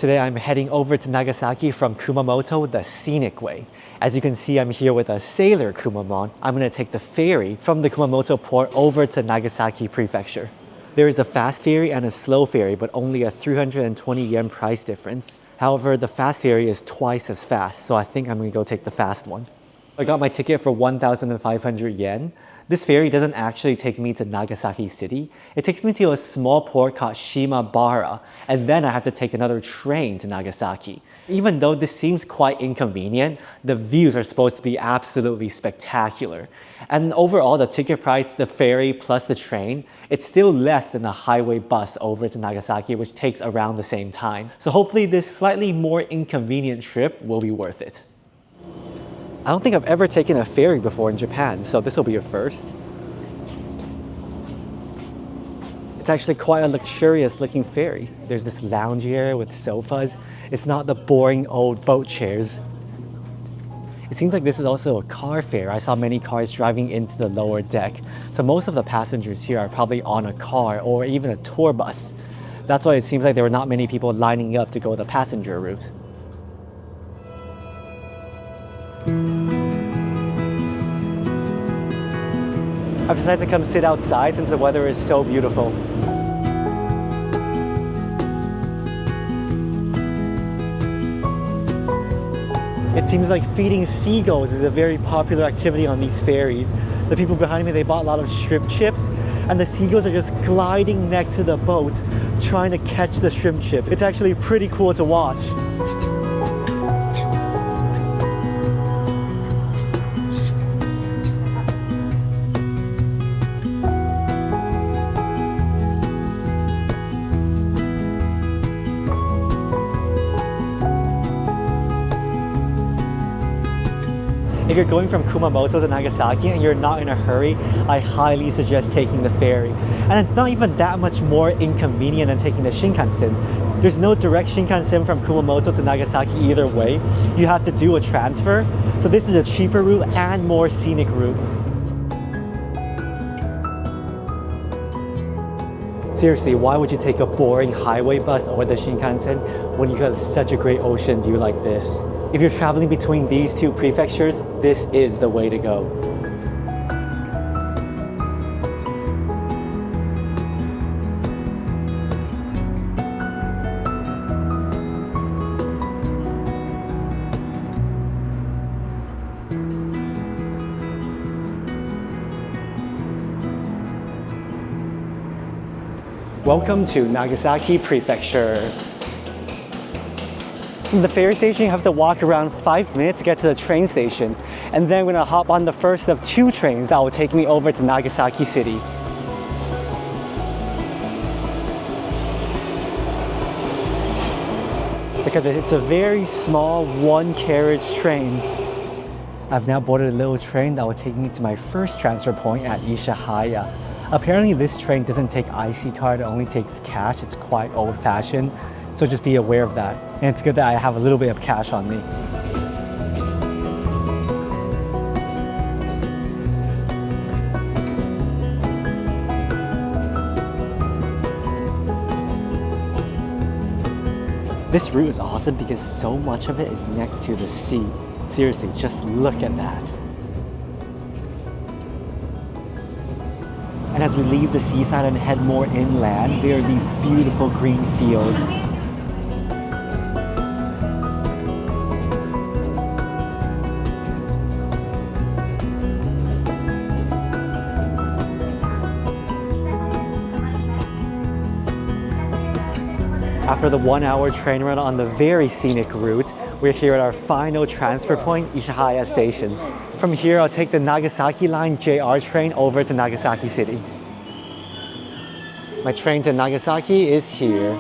Today I'm heading over to Nagasaki from Kumamoto the scenic way. As you can see, I'm here with a sailor Kumamon. I'm going to take the ferry from the Kumamoto port over to Nagasaki Prefecture. There is a fast ferry and a slow ferry, but only a 320 yen price difference. However, the fast ferry is twice as fast, so I think I'm going to go take the fast one. I got my ticket for 1,500 yen. This ferry doesn't actually take me to Nagasaki City. It takes me to a small port called Shimabara, and then I have to take another train to Nagasaki. Even though this seems quite inconvenient, the views are supposed to be absolutely spectacular. And overall, the ticket price, the ferry plus the train, it's still less than a highway bus over to Nagasaki, which takes around the same time. So hopefully this slightly more inconvenient trip will be worth it. I don't think I've ever taken a ferry before in Japan, so this will be a first. It's actually quite a luxurious looking ferry. There's this lounge area with sofas. It's not the boring old boat chairs. It seems like this is also a car ferry. I saw many cars driving into the lower deck. So most of the passengers here are probably on a car or even a tour bus. That's why it seems like there were not many people lining up to go the passenger route. I've decided to come sit outside since the weather is so beautiful. It seems like feeding seagulls is a very popular activity on these ferries. The people behind me, they bought a lot of shrimp chips, and the seagulls are just gliding next to the boat trying to catch the shrimp chips. It's actually pretty cool to watch. If you're going from Kumamoto to Nagasaki and you're not in a hurry, I highly suggest taking the ferry. And it's not even that much more inconvenient than taking the Shinkansen. There's no direct Shinkansen from Kumamoto to Nagasaki either way. You have to do a transfer. So this is a cheaper route and more scenic route. Seriously, why would you take a boring highway bus or the Shinkansen when you got such a great ocean view like this? If you're traveling between these two prefectures, this is the way to go. Welcome to Nagasaki Prefecture. From the ferry station, you have to walk around 5 minutes to get to the train station. And then we're gonna hop on the first of 2 trains that will take me over to Nagasaki City. Look at this, it's a very small 1-carriage train. I've now boarded a little train that will take me to my first transfer point at Ishihaya. Apparently this train doesn't take IC card, it only takes cash. It's quite old-fashioned. So just be aware of that. And it's good that I have a little bit of cash on me. This route is awesome because so much of it is next to the sea. Seriously, just look at that. And as we leave the seaside and head more inland, there are these beautiful green fields. After the 1-hour train run on the very scenic route, we're here at our final transfer point, Ishihaya Station. From here, I'll take the Nagasaki Line JR train over to Nagasaki City. My train to Nagasaki is here.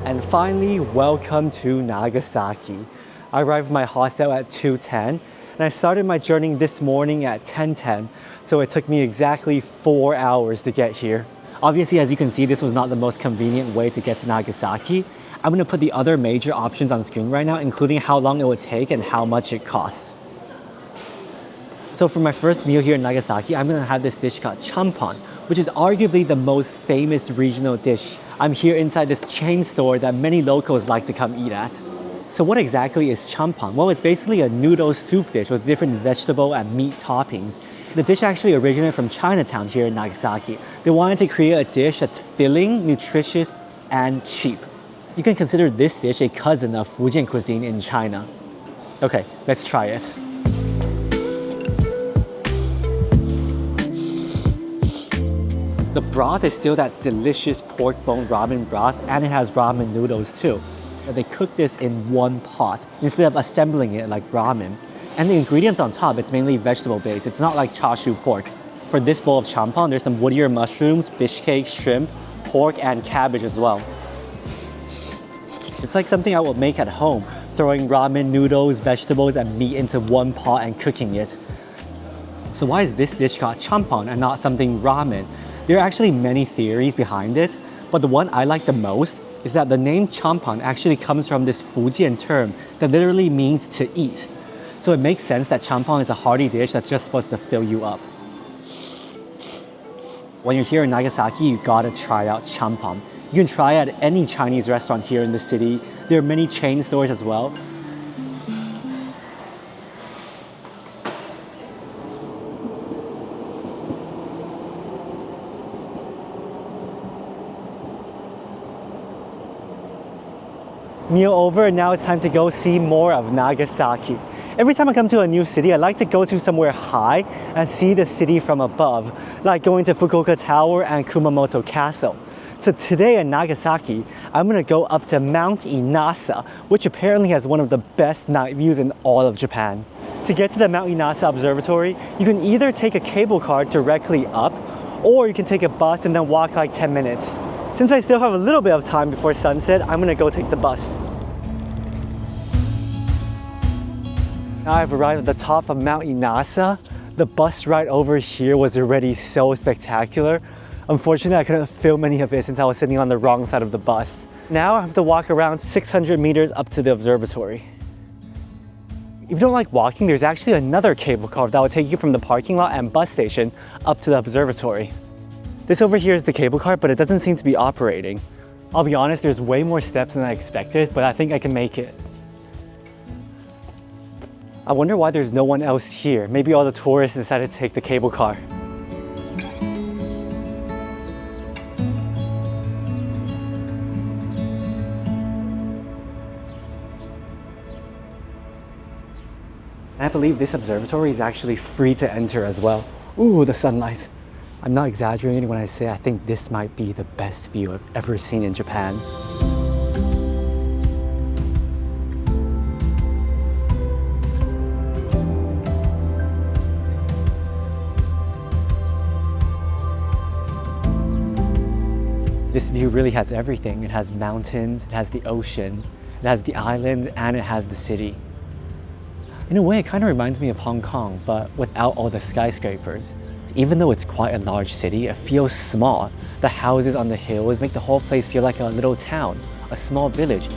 And finally, welcome to Nagasaki. I arrived at my hostel at 2:10. And I started my journey this morning at 10:10, so it took me exactly 4 hours to get here. Obviously, as you can see, this was not the most convenient way to get to Nagasaki. I'm gonna put the other major options on screen right now, including how long it would take and how much it costs. So for my first meal here in Nagasaki, I'm gonna have this dish called Champon, which is arguably the most famous regional dish. I'm here inside this chain store that many locals like to come eat at. So what exactly is Champon? Well, it's basically a noodle soup dish with different vegetable and meat toppings. The dish actually originated from Chinatown here in Nagasaki. They wanted to create a dish that's filling, nutritious, and cheap. You can consider this dish a cousin of Fujian cuisine in China. Okay, let's try it. The broth is still that delicious pork bone ramen broth, and it has ramen noodles too. They cook this in one pot instead of assembling it like ramen. And the ingredients on top, it's mainly vegetable based. It's not like chashu pork. For this bowl of champon, there's some woodier mushrooms, fish cake, shrimp, pork, and cabbage as well. It's like something I would make at home, throwing ramen, noodles, vegetables, and meat into one pot and cooking it. So why is this dish called champon and not something ramen? There are actually many theories behind it, but the one I like the most is that the name champon actually comes from this Fujian term that literally means to eat. So it makes sense that champon is a hearty dish that's just supposed to fill you up. When you're here in Nagasaki, you gotta try out champon. You can try it at any Chinese restaurant here in the city. There are many chain stores as well. Meal over, and now it's time to go see more of Nagasaki. Every time I come to a new city, I like to go to somewhere high and see the city from above, like going to Fukuoka Tower and Kumamoto Castle. So today in Nagasaki, I'm gonna go up to Mount Inasa, which apparently has one of the best night views in all of Japan. To get to the Mount Inasa Observatory, you can either take a cable car directly up, or you can take a bus and then walk like 10 minutes. Since I still have a little bit of time before sunset, I'm gonna go take the bus. Now I've arrived at the top of Mount Inasa. The bus ride over here was already so spectacular. Unfortunately, I couldn't film any of it since I was sitting on the wrong side of the bus. Now I have to walk around 600 meters up to the observatory. If you don't like walking, there's actually another cable car that will take you from the parking lot and bus station up to the observatory. This over here is the cable car, but it doesn't seem to be operating. I'll be honest, there's way more steps than I expected, but I think I can make it. I wonder why there's no one else here. Maybe all the tourists decided to take the cable car. And I believe this observatory is actually free to enter as well. Ooh, the sunlight. I'm not exaggerating when I say I think this might be the best view I've ever seen in Japan. This view really has everything. It has mountains, it has the ocean, it has the islands, and it has the city. In a way, it kind of reminds me of Hong Kong, but without all the skyscrapers. Even though it's quite a large city, it feels small. The houses on the hills make the whole place feel like a little town, a small village.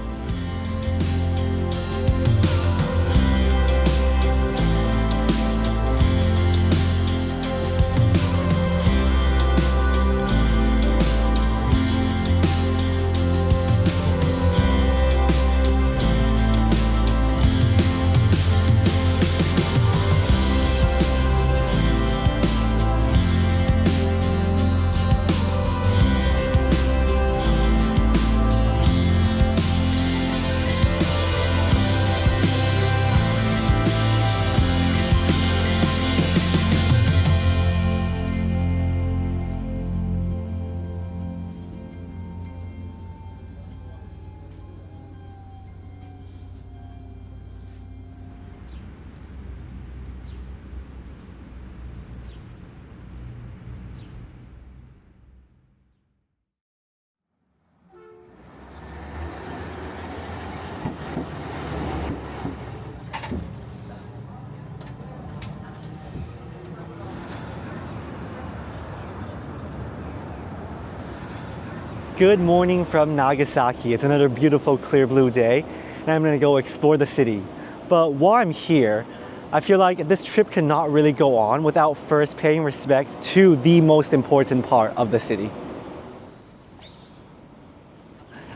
Good morning from Nagasaki. It's another beautiful clear blue day, and I'm gonna go explore the city. But while I'm here, I feel like this trip cannot really go on without first paying respect to the most important part of the city.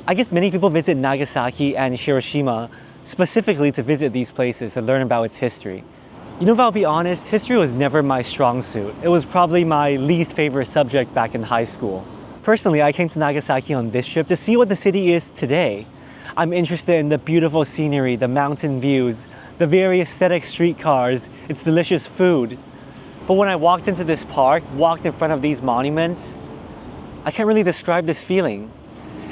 I guess many people visit Nagasaki and Hiroshima specifically to visit these places and learn about its history. You know, if I'll be honest, history was never my strong suit. It was probably my least favorite subject back in high school. Personally, I came to Nagasaki on this trip to see what the city is today. I'm interested in the beautiful scenery, the mountain views, the very aesthetic streetcars, its delicious food. But when I walked into this park, walked in front of these monuments, I can't really describe this feeling.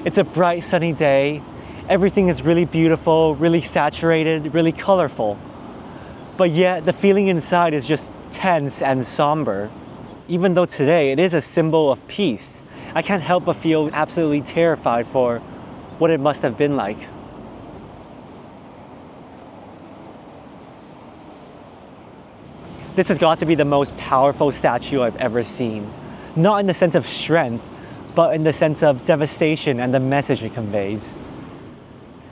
It's a bright sunny day, everything is really beautiful, really saturated, really colorful. But yet the feeling inside is just tense and somber. Even though today it is a symbol of peace, I can't help but feel absolutely terrified for what it must have been like. This has got to be the most powerful statue I've ever seen. Not in the sense of strength, but in the sense of devastation and the message it conveys.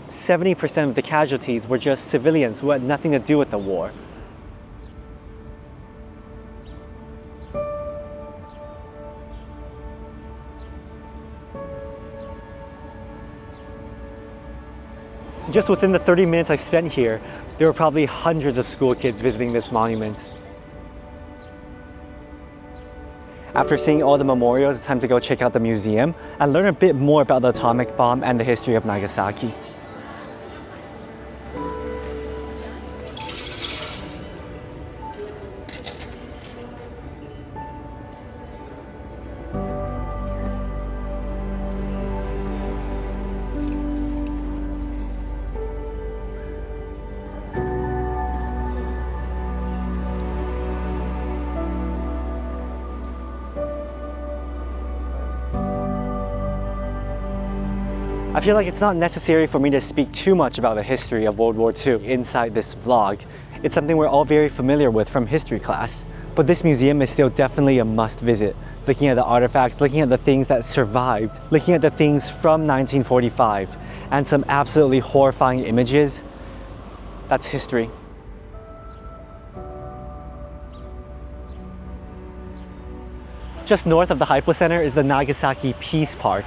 70% of the casualties were just civilians who had nothing to do with the war. Just within the 30 minutes I spent here, there were probably hundreds of school kids visiting this monument. After seeing all the memorials, it's time to go check out the museum and learn a bit more about the atomic bomb and the history of Nagasaki. I feel like it's not necessary for me to speak too much about the history of World War II inside this vlog. It's something we're all very familiar with from history class. But this museum is still definitely a must visit. Looking at the artifacts, looking at the things that survived, looking at the things from 1945, and some absolutely horrifying images, that's history. Just north of the Hypocenter is the Nagasaki Peace Park.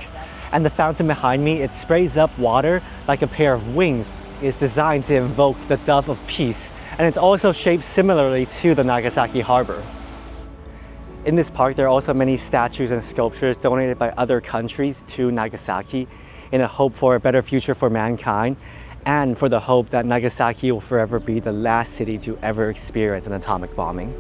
And the fountain behind me, it sprays up water like a pair of wings. It's designed to invoke the dove of peace, and it's also shaped similarly to the Nagasaki harbor. In this park, there are also many statues and sculptures donated by other countries to Nagasaki in a hope for a better future for mankind, and for the hope that Nagasaki will forever be the last city to ever experience an atomic bombing.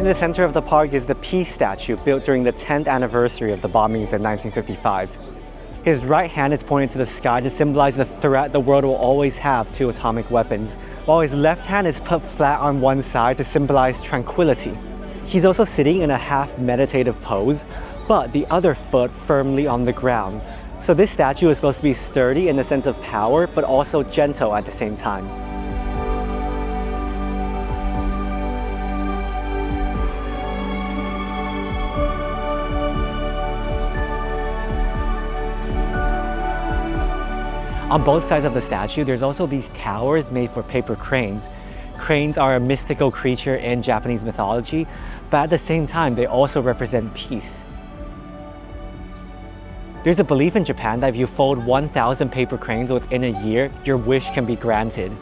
In the center of the park is the Peace statue built during the 10th anniversary of the bombings in 1955. His right hand is pointed to the sky to symbolize the threat the world will always have to atomic weapons, while his left hand is put flat on one side to symbolize tranquility. He's also sitting in a half meditative pose, but the other foot firmly on the ground. So this statue is supposed to be sturdy in the sense of power, but also gentle at the same time. On both sides of the statue, there's also these towers made for paper cranes. Cranes are a mystical creature in Japanese mythology, but at the same time, they also represent peace. There's a belief in Japan that if you fold 1,000 paper cranes within a year, your wish can be granted.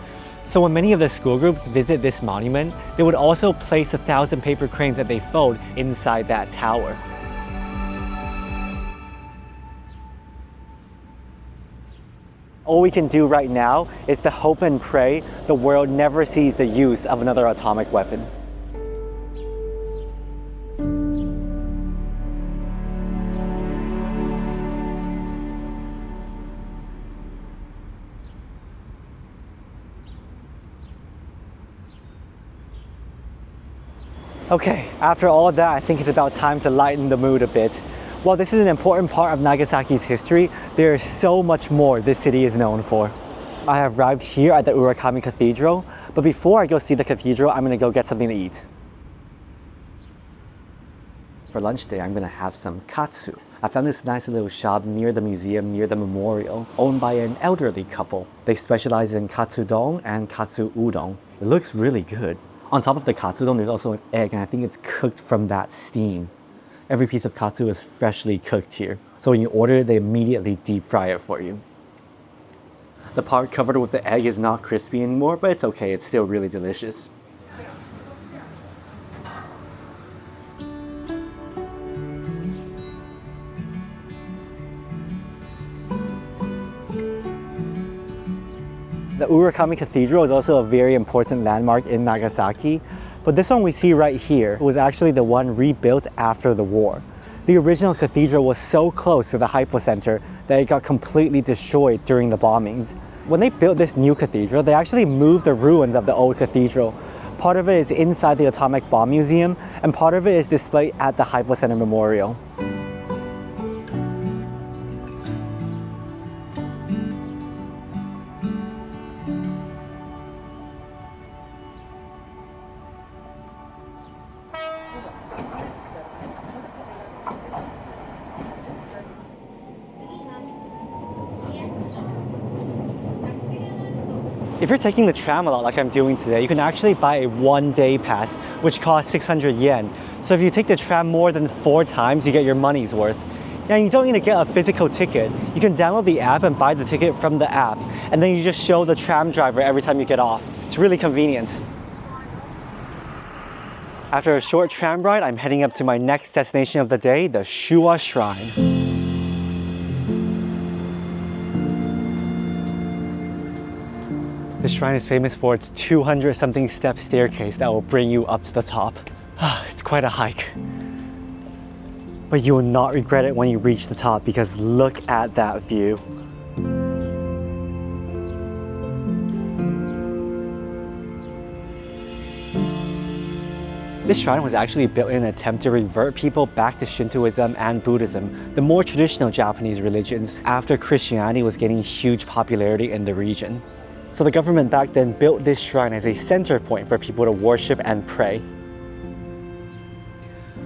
So when many of the school groups visit this monument, they would also place 1,000 paper cranes that they fold inside that tower. All we can do right now is to hope and pray the world never sees the use of another atomic weapon. Okay, after all of that, I think it's about time to lighten the mood a bit. While this is an important part of Nagasaki's history, there is so much more this city is known for. I have arrived here at the Urakami Cathedral, but before I go see the cathedral, I'm gonna go get something to eat. For lunch today, I'm gonna have some katsu. I found this nice little shop near the museum, near the memorial, owned by an elderly couple. They specialize in katsudon and katsu udon. It looks really good. On top of the katsudon, there's also an egg, and I think it's cooked from that steam. Every piece of katsu is freshly cooked here. So when you order it, they immediately deep fry it for you. The part covered with the egg is not crispy anymore, but it's okay, it's still really delicious. The Urakami Cathedral is also a very important landmark in Nagasaki, but this one we see right here was actually the one rebuilt after the war. The original cathedral was so close to the Hypocenter that it got completely destroyed during the bombings. When they built this new cathedral, they actually moved the ruins of the old cathedral. Part of it is inside the Atomic Bomb Museum, and part of it is displayed at the Hypocenter Memorial. If you're taking the tram a lot like I'm doing today, you can actually buy a one-day pass, which costs 600 yen. So if you take the tram more than 4 times, you get your money's worth. And you don't need to get a physical ticket. You can download the app and buy the ticket from the app, and then you just show the tram driver every time you get off. It's really convenient. After a short tram ride, I'm heading up to my next destination of the day, the Suwa Shrine. This shrine is famous for its 200-something step staircase that will bring you up to the top. It's quite a hike. But you will not regret it when you reach the top, because look at that view. This shrine was actually built in an attempt to revert people back to Shintoism and Buddhism, the more traditional Japanese religions, after Christianity was gaining huge popularity in the region. So the government back then built this shrine as a center point for people to worship and pray.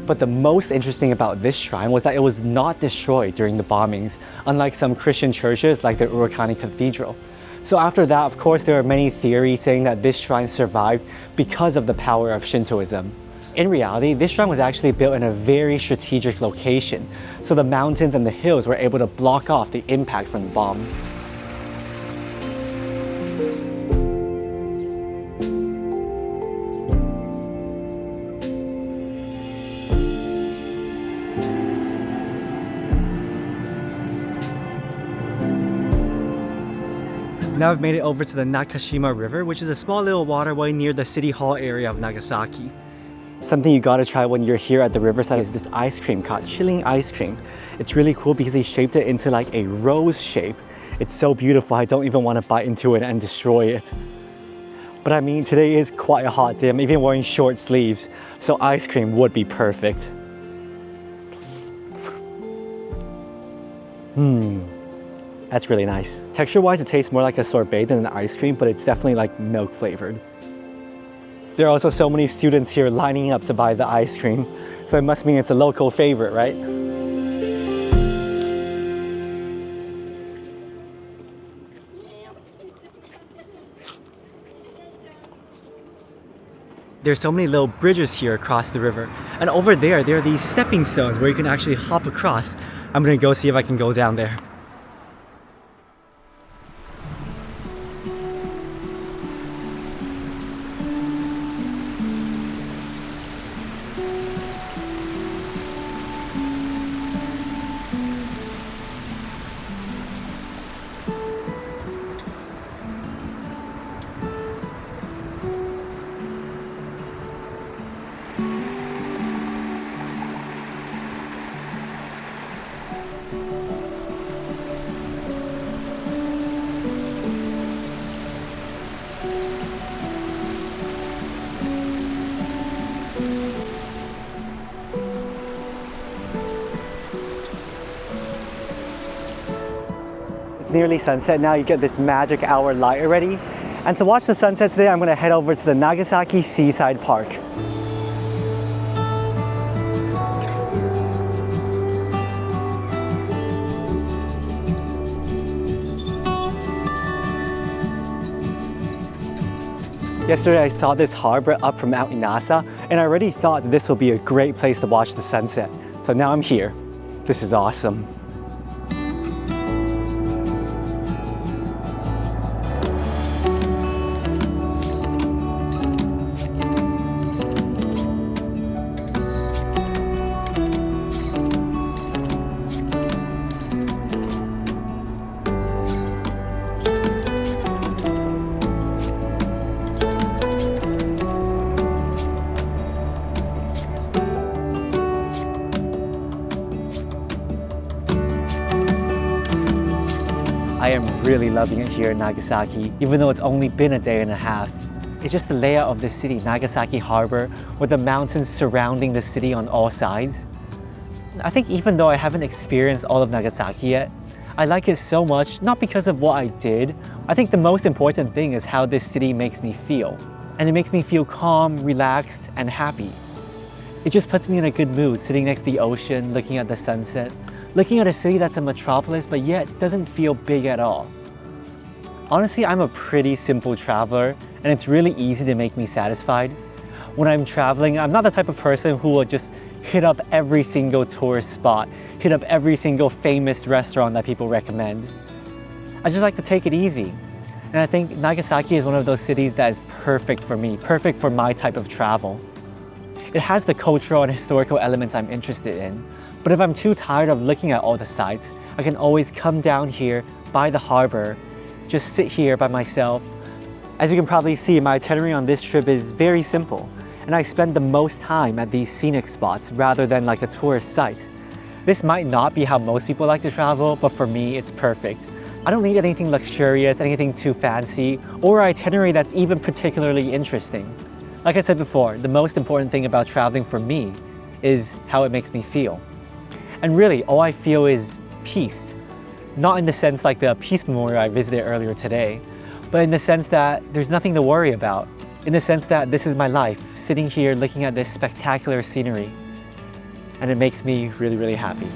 But the most interesting about this shrine was that it was not destroyed during the bombings, unlike some Christian churches like the Urakami Cathedral. So after that, of course, there are many theories saying that this shrine survived because of the power of Shintoism. In reality, this shrine was actually built in a very strategic location, so the mountains and the hills were able to block off the impact from the bomb. Now I've made it over to the Nakashima River, which is a small little waterway near the city hall area of Nagasaki. Something you gotta try when you're here at the riverside is this ice cream called chilling ice cream. It's really cool because they shaped it into like a rose shape. It's so beautiful, I don't even want to bite into it and destroy it. But I mean, today is quite a hot day. I'm even wearing short sleeves, so ice cream would be perfect. That's really nice. Texture-wise, it tastes more like a sorbet than an ice cream, but it's definitely like milk flavored. There are also so many students here lining up to buy the ice cream, so it must mean it's a local favorite, right? There's so many little bridges here across the river, and over there are these stepping stones where you can actually hop across. I'm gonna go see if I can go down there. nearly sunset now. You get this magic hour light already. And to watch the sunset today, I'm gonna head over to the Nagasaki Seaside Park. Yesterday I saw this harbor up from Mount Inasa, and I already thought this will be a great place to watch the sunset. So now I'm here. This is awesome. I am really loving it here in Nagasaki, even though it's only been a day and a half. It's just the layout of the city, Nagasaki Harbor, with the mountains surrounding the city on all sides. I think even though I haven't experienced all of Nagasaki yet, I like it so much, not because of what I did. I think the most important thing is how this city makes me feel. And it makes me feel calm, relaxed, and happy. It just puts me in a good mood, sitting next to the ocean, looking at the sunset, looking at a city that's a metropolis but yet doesn't feel big at all. Honestly, I'm a pretty simple traveler and it's really easy to make me satisfied. When I'm traveling, I'm not the type of person who will just hit up every single tourist spot, hit up every single famous restaurant that people recommend. I just like to take it easy. And I think Nagasaki is one of those cities that is perfect for me, perfect for my type of travel. It has the cultural and historical elements I'm interested in. But if I'm too tired of looking at all the sights, I can always come down here by the harbor, just sit here by myself. As you can probably see, my itinerary on this trip is very simple, and I spend the most time at these scenic spots rather than like a tourist site. This might not be how most people like to travel, but for me, it's perfect. I don't need anything luxurious, anything too fancy, or an itinerary that's even particularly interesting. Like I said before, the most important thing about traveling for me is how it makes me feel. And really, all I feel is peace. Not in the sense like the peace memorial I visited earlier today, but in the sense that there's nothing to worry about. In the sense that this is my life, sitting here looking at this spectacular scenery. And it makes me really, really happy.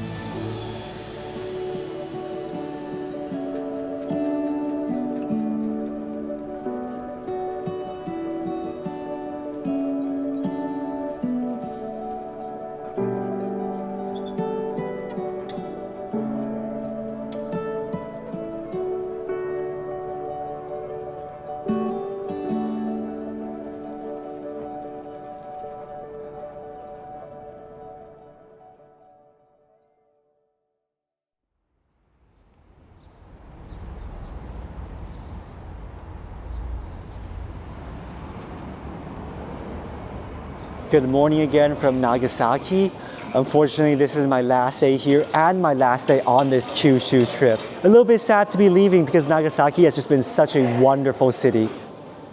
Good morning again from Nagasaki. Unfortunately, this is my last day here and my last day on this Kyushu trip. A little bit sad to be leaving because Nagasaki has just been such a wonderful city.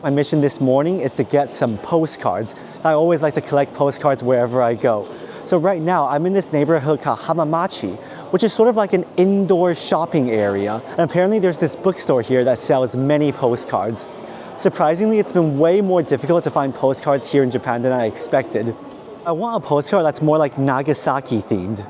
My mission this morning is to get some postcards. I always like to collect postcards wherever I go. So right now, I'm in this neighborhood called Hamamachi, which is sort of like an indoor shopping area. And apparently there's this bookstore here that sells many postcards. Surprisingly, it's been way more difficult to find postcards here in Japan than I expected. I want a postcard that's more like Nagasaki themed.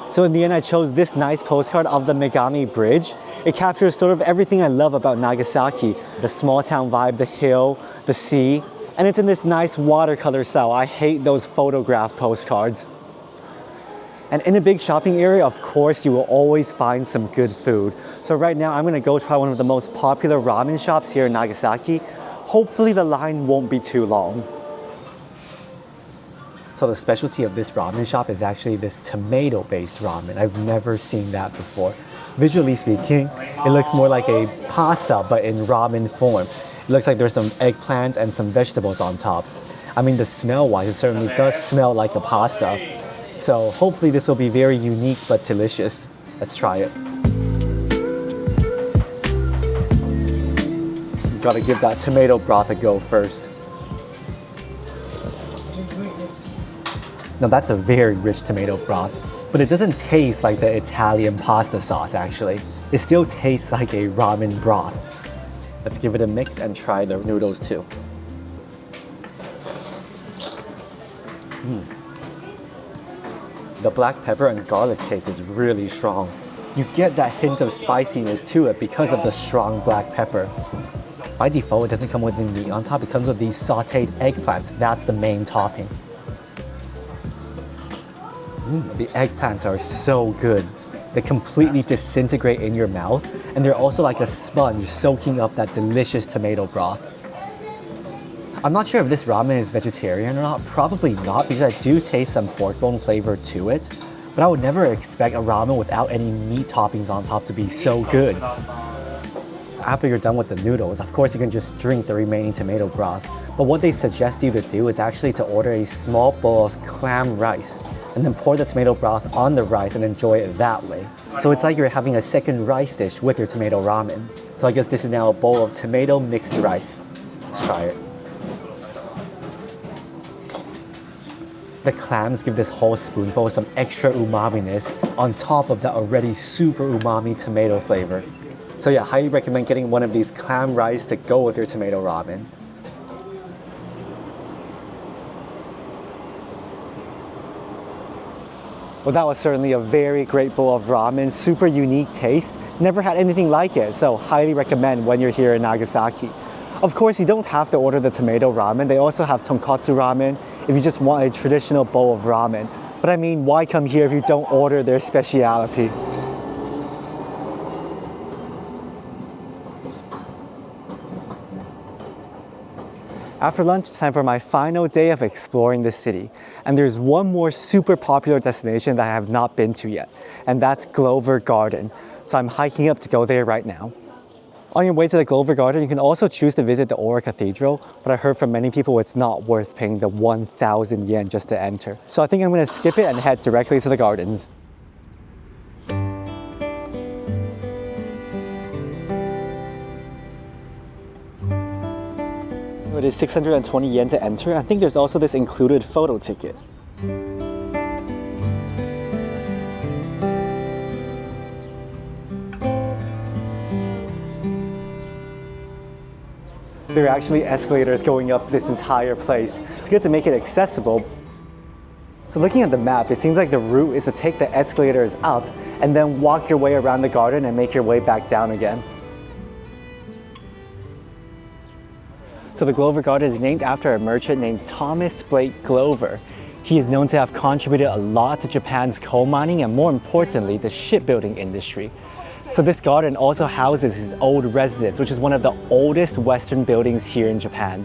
So in the end, I chose this nice postcard of the Megami Bridge. It captures sort of everything I love about Nagasaki. The small town vibe, the hill, the sea, and it's in this nice watercolor style. I hate those photograph postcards. And in a big shopping area, of course, you will always find some good food. So right now, I'm gonna go try one of the most popular ramen shops here in Nagasaki. Hopefully the line won't be too long. So the specialty of this ramen shop is actually this tomato-based ramen. I've never seen that before. Visually speaking, it looks more like a pasta, but in ramen form. It looks like there's some eggplants and some vegetables on top. I mean, the smell-wise, it certainly does smell like a pasta. So hopefully this will be very unique but delicious. Let's try it. Gotta give that tomato broth a go first. Now that's a very rich tomato broth. but it doesn't taste like the Italian pasta sauce actually. It still tastes like a ramen broth. Let's give it a mix and try the noodles too. The black pepper and garlic taste is really strong. You get that hint of spiciness to it because of the strong black pepper. By default, it doesn't come with any meat on top. It comes with these sauteed eggplants. That's the main topping. The eggplants are so good. They completely disintegrate in your mouth, and they're also like a sponge soaking up that delicious tomato broth. I'm not sure if this ramen is vegetarian or not. Probably not, because I do taste some pork bone flavor to it. But I would never expect a ramen without any meat toppings on top to be so good. After you're done with the noodles, of course you can just drink the remaining tomato broth. But what they suggest you to do is actually to order a small bowl of clam rice and then pour the tomato broth on the rice and enjoy it that way. So it's like you're having a second rice dish with your tomato ramen. So I guess this is now a bowl of tomato mixed rice. Let's try it. The clams give this whole spoonful some extra umami-ness on top of that already super umami tomato flavor. So yeah, highly recommend getting one of these clam rice to go with your tomato ramen. Well, that was certainly a very great bowl of ramen, super unique taste. Never had anything like it, so highly recommend when you're here in Nagasaki. Of course, you don't have to order the tomato ramen. They also have tonkotsu ramen if you just want a traditional bowl of ramen. But I mean, why come here if you don't order their specialty? After lunch, it's time for my final day of exploring the city. And there's one more super popular destination that I have not been to yet, and that's Glover Garden. So I'm hiking up to go there right now. On your way to the Glover Garden, you can also choose to visit the Urakami Cathedral, but I heard from many people it's not worth paying the 1,000 yen just to enter. So I think I'm going to skip it and head directly to the gardens. It is 620 yen to enter. I think there's also this included photo ticket. There are actually escalators going up this entire place. It's good to make it accessible. So looking at the map, it seems like the route is to take the escalators up and then walk your way around the garden and make your way back down again. So the Glover Garden is named after a merchant named Thomas Blake Glover. He is known to have contributed a lot to Japan's coal mining and, more importantly, the shipbuilding industry. So this garden also houses his old residence, which is one of the oldest Western buildings here in Japan.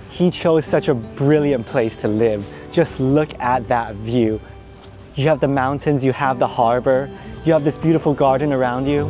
He chose such a brilliant place to live. Just look at that view. You have the mountains, you have the harbor, you have this beautiful garden around you.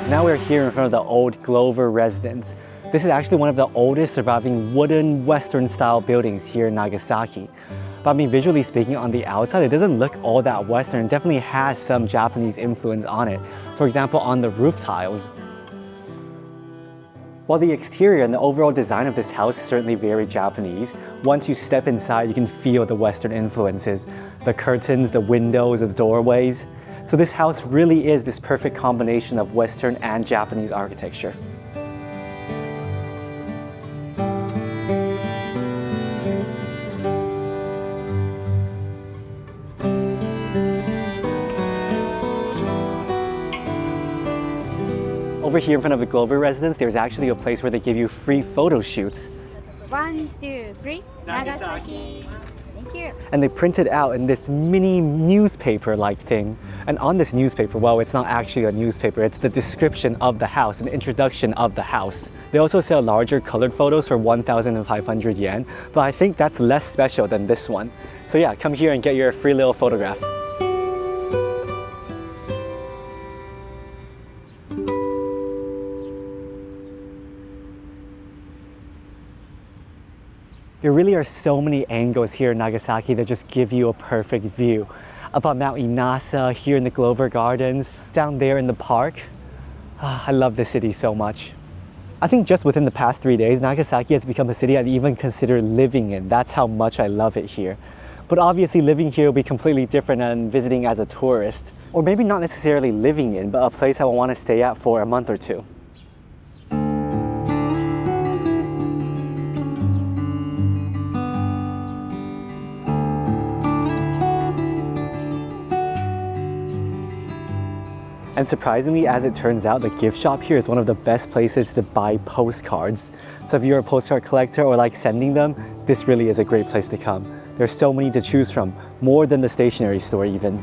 Now we're here in front of the old Glover residence. This is actually one of the oldest surviving wooden Western style buildings here in Nagasaki. But I mean, visually speaking, on the outside, it doesn't look all that Western. It definitely has some Japanese influence on it. For example, on the roof tiles. While the exterior and the overall design of this house is certainly very Japanese, once you step inside, you can feel the Western influences. The curtains, the windows, the doorways. So this house really is this perfect combination of Western and Japanese architecture. Over here in front of the Glover residence, there's actually a place where they give you free photo shoots. 1, 2, 3, Nagasaki. Thank you. And they print it out in this mini newspaper-like thing. And on this newspaper, well, it's not actually a newspaper, it's the description of the house, an introduction of the house. They also sell larger colored photos for 1,500 yen, but I think that's less special than this one. So yeah, come here and get your free little photograph. There really are so many angles here in Nagasaki that just give you a perfect view. Up on Mount Inasa, here in the Glover Gardens, down there in the park. I love this city so much. I think just within the past 3 days, Nagasaki has become a city I'd even consider living in. That's how much I love it here. But obviously living here will be completely different than visiting as a tourist. Or maybe not necessarily living in, but a place I will want to stay at for a month or two. And surprisingly, as it turns out, the gift shop here is one of the best places to buy postcards. So if you're a postcard collector or like sending them, this really is a great place to come. There's so many to choose from, more than the stationery store even.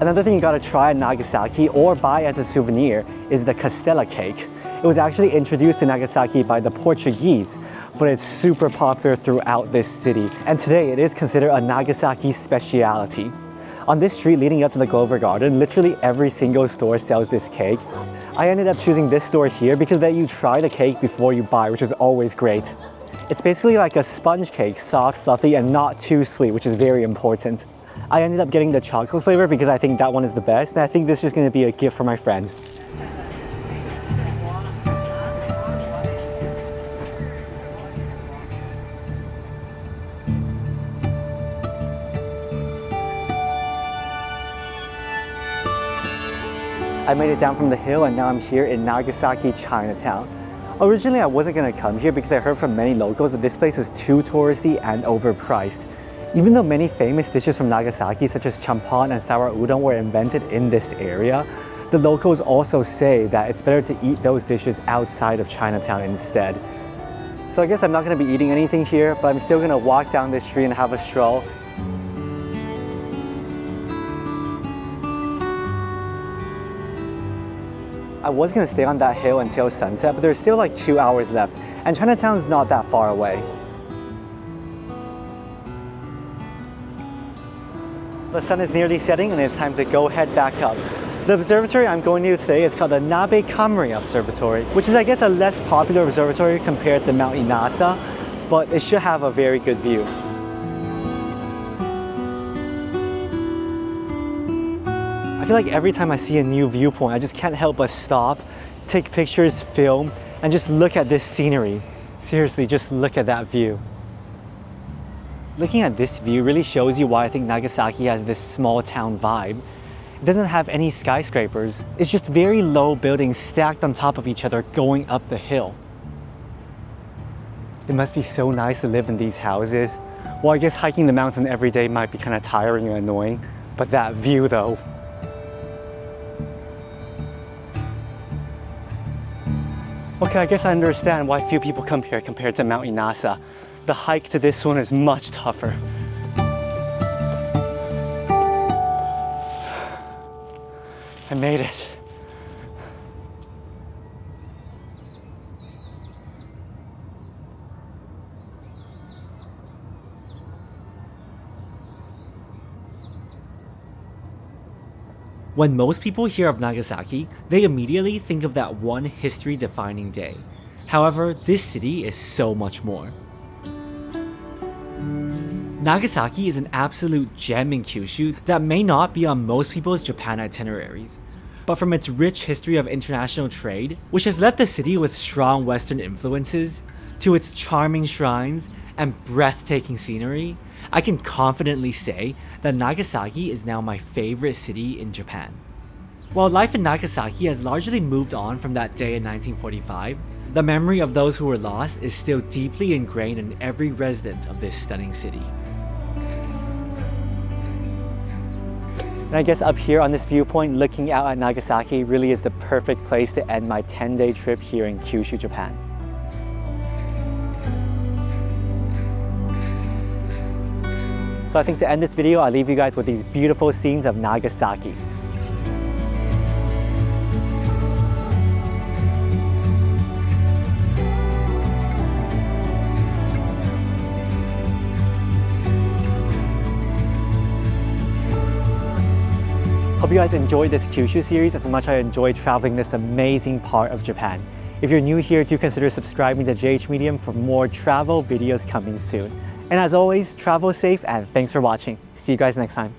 Another thing you gotta try in Nagasaki or buy as a souvenir is the castella cake. It was actually introduced to Nagasaki by the Portuguese, but it's super popular throughout this city. And today it is considered a Nagasaki speciality. On this street leading up to the Glover Garden, literally every single store sells this cake. I ended up choosing this store here because they let you try the cake before you buy, which is always great. It's basically like a sponge cake, soft, fluffy, and not too sweet, which is very important. I ended up getting the chocolate flavor because I think that one is the best, and I think this is just gonna be a gift for my friend. I made it down from the hill and now I'm here in Nagasaki, Chinatown. Originally I wasn't gonna come here because I heard from many locals that this place is too touristy and overpriced. Even though many famous dishes from Nagasaki such as Champon and sour udon were invented in this area, the locals also say that it's better to eat those dishes outside of Chinatown instead. So I guess I'm not gonna be eating anything here, but I'm still gonna walk down this street and have a stroll. I was gonna stay on that hill until sunset, but there's still like 2 hours left, and Chinatown's not that far away. The sun is nearly setting and it's time to go head back up. The observatory I'm going to today is called the Nabekammuri Observatory, which is I guess a less popular observatory compared to Mount Inasa, but it should have a very good view. I feel like every time I see a new viewpoint, I just can't help but stop, take pictures, film, and just look at this scenery. Seriously, just look at that view. Looking at this view really shows you why I think Nagasaki has this small town vibe. It doesn't have any skyscrapers. It's just very low buildings stacked on top of each other going up the hill. It must be so nice to live in these houses. Well, I guess hiking the mountain every day might be kind of tiring and annoying, but that view though. Okay, I guess I understand why few people come here compared to Mount Inasa. The hike to this one is much tougher. I made it. When most people hear of Nagasaki, they immediately think of that one history-defining day. However, this city is so much more. Nagasaki is an absolute gem in Kyushu that may not be on most people's Japan itineraries. But from its rich history of international trade, which has left the city with strong Western influences, to its charming shrines and breathtaking scenery, I can confidently say that Nagasaki is now my favorite city in Japan. While life in Nagasaki has largely moved on from that day in 1945, the memory of those who were lost is still deeply ingrained in every resident of this stunning city. And I guess up here on this viewpoint, looking out at Nagasaki really is the perfect place to end my 10-day trip here in Kyushu, Japan. So I think to end this video, I'll leave you guys with these beautiful scenes of Nagasaki. Hope you guys enjoyed this Kyushu series as much as I enjoyed traveling this amazing part of Japan. If you're new here, do consider subscribing to JH Medium for more travel videos coming soon. And as always, travel safe and thanks for watching. See you guys next time.